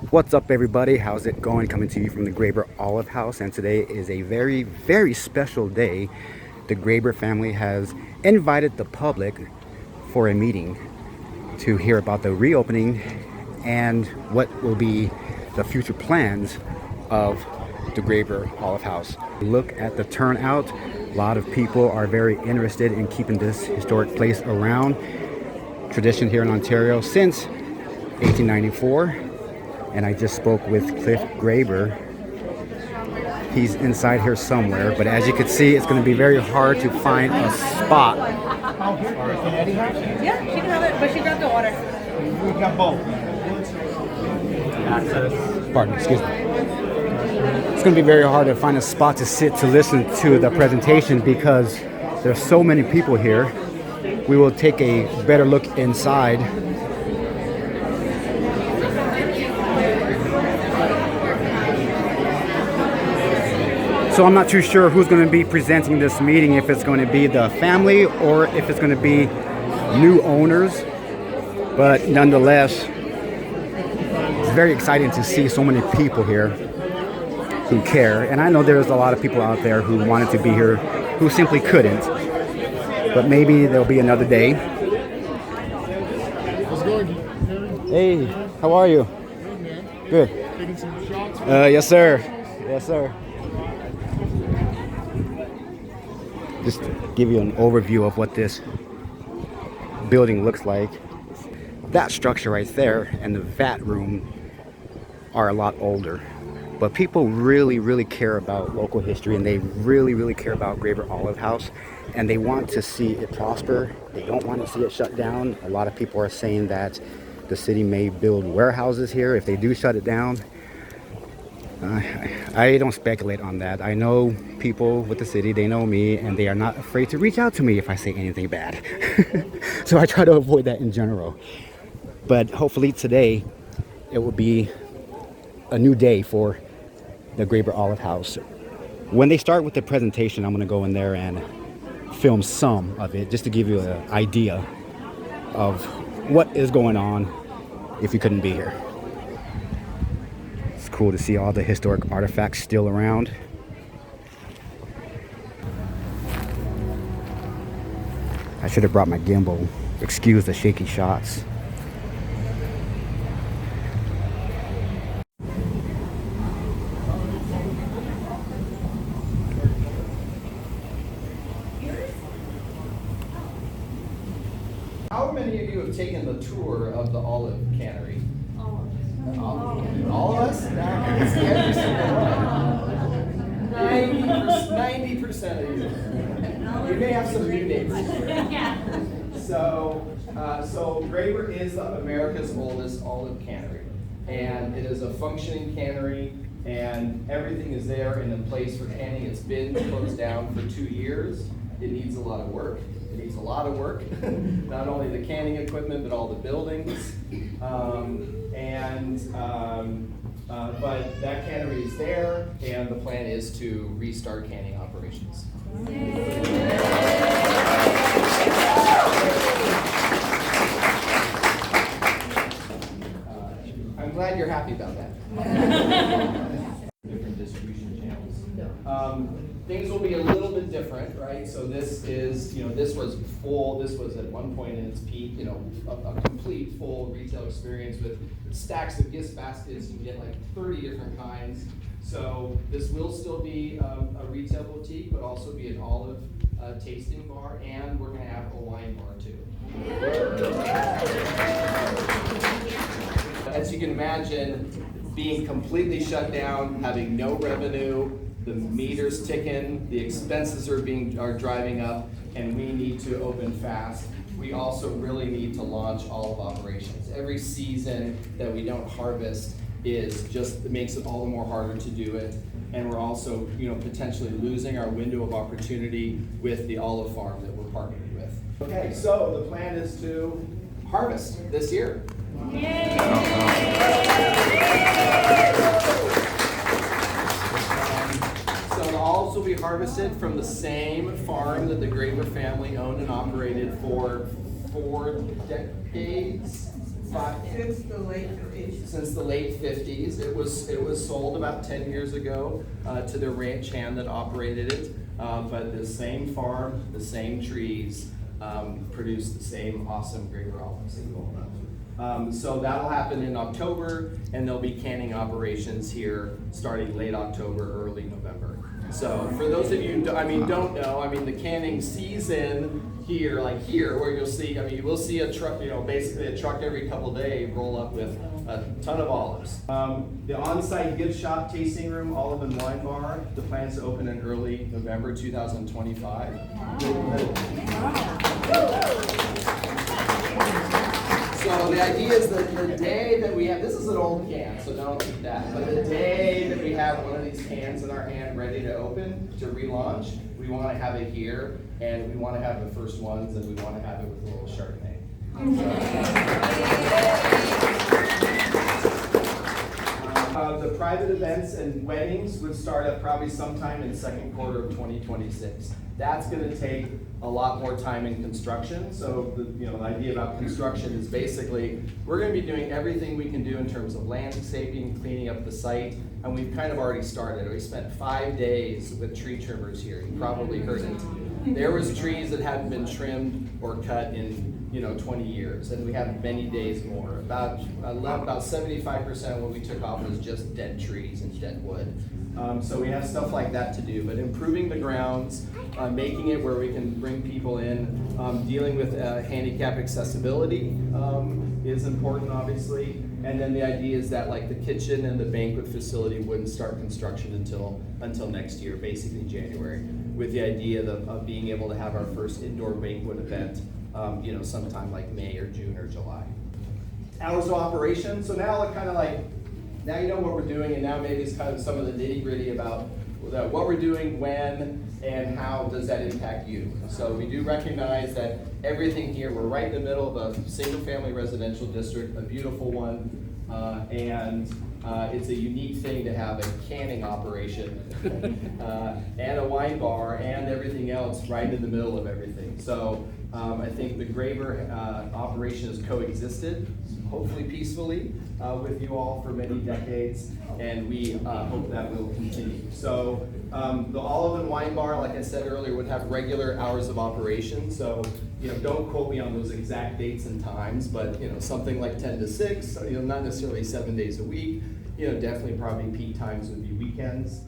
What's up, everybody? How's it going? Coming to you from the Graber Olive House, and today is a very, very special day. The Graber family has invited the public for a meeting to hear about the reopening and what will be the future plans of the Graber Olive House. Look at the turnout. A lot of people are very interested in keeping this historic place around. Tradition here in Ontario since 1894. And I just spoke with Cliff Graber. He's inside here somewhere, but as you can see, it's going to be very hard to find a spot. Yeah, she can have it, but she grabbed the water. We got both. Access. Pardon, excuse me. It's going to be very hard to find a spot to sit to listen to the presentation because there's so many people here. We will take a better look inside. So I'm not too sure who's going to be presenting this meeting, if it's going to be the family or if it's going to be new owners. But nonetheless, it's very exciting to see so many people here who care. And I know there's a lot of people out there who wanted to be here who simply couldn't. But maybe there'll be another day. Hey, how are you? Good. Taking some shots. Yes, sir. Yes, sir. Just to give you an overview of what this building looks like. That structure right there and the vat room are a lot older. But people really care about local history, and they really care about Graber Olive House, and they want to see it prosper. They don't want to see it shut down. A lot of people are saying that the city may build warehouses here if they do shut it down. I don't speculate on that. I know people with the city, they know me, and they are not afraid to reach out to me if I say anything bad. So I try to avoid that in general. But hopefully today, it will be a new day for the Graber Olive House. When they start with the presentation, I'm going to go in there and film some of it, just to give you an idea of what is going on if you couldn't be here. It's cool to see all the historic artifacts still around. I should have brought my gimbal. Excuse the shaky shots. How many of you have taken the tour of the olive cannery? All of us? Every single one. 90% of you. You may have some new neighbors. So Graber is America's oldest olive cannery. And it is a functioning cannery, and everything is there and in place for canning. It's been closed down for 2 years. It needs a lot of work. It needs a lot of work. Not only the canning equipment, but all the buildings. But that cannery is there, and the plan is to restart canning operations. I'm glad you're happy about that. Different distribution channels. Things will be a little bit different, right? So this is, this was full. This was at one point in its peak, a complete full retail experience with stacks of gift baskets. You can get like 30 different kinds. So this will still be a retail boutique, but also be an olive tasting bar, and we're going to have a wine bar too. As you can imagine, being completely shut down, having no revenue, the meter's ticking, the expenses are driving up, and we need to open fast. We also really need to launch olive operations. Every season that we don't harvest it makes it all the more harder to do it. And we're also, potentially losing our window of opportunity with the olive farm that we're partnering with. Okay, so the plan is to harvest this year. Yay! So the olives will be harvested from the same farm that the Graber family owned and operated for 4 decades. Since the late 50s. Since the late 50s. It was sold about 10 years ago to the ranch hand that operated it. But the same farm, the same trees, produce the same awesome Graber olives that you all know. So that'll happen in October, and there'll be canning operations here starting late October, early November. So for those of you, don't know, the canning season here, like here, where you'll see, you will see a truck, basically a truck every couple days roll up with a ton of olives. The on-site gift shop, tasting room, olive and wine bar, the plans to open in early November 2025. So the idea is that the day that we have, this is an old can, so don't eat that, but the day that we have one of these cans in our hand ready to open, to relaunch, we want to have it here, and we want to have the first ones, and we want to have it with a little Chardonnay. The private events and weddings would start up probably sometime in the second quarter of 2026. That's going to take a lot more time in construction. So the idea about construction is basically we're going to be doing everything we can do in terms of landscaping, cleaning up the site, and we've kind of already started. We spent 5 days with tree trimmers here. You probably heard it. There was trees that hadn't been trimmed or cut in 20 years, and we have many days more. About 75% of what we took off was just dead trees and dead wood. So we have stuff like that to do, but improving the grounds, making it where we can bring people in, dealing with handicap accessibility is important, obviously. And then the idea is that like the kitchen and the banquet facility wouldn't start construction until next year, basically January, with the idea of being able to have our first indoor banquet event, sometime like May or June or July. Hours of operation. So now it kind of like, now you know what we're doing, and now maybe it's kind of some of the nitty gritty about what we're doing, when, and how does that impact you. So we do recognize that everything here, we're right in the middle of a single family residential district, a beautiful one, and it's a unique thing to have a canning operation and a wine bar and everything else right in the middle of everything. So I think the Graber operation has coexisted, hopefully peacefully, with you all for many decades, and we hope that will continue. So the olive and wine bar, like I said earlier, would have regular hours of operation. So don't quote me on those exact dates and times, but something like 10 to 6. Not necessarily 7 days a week. Definitely probably peak times would be weekends.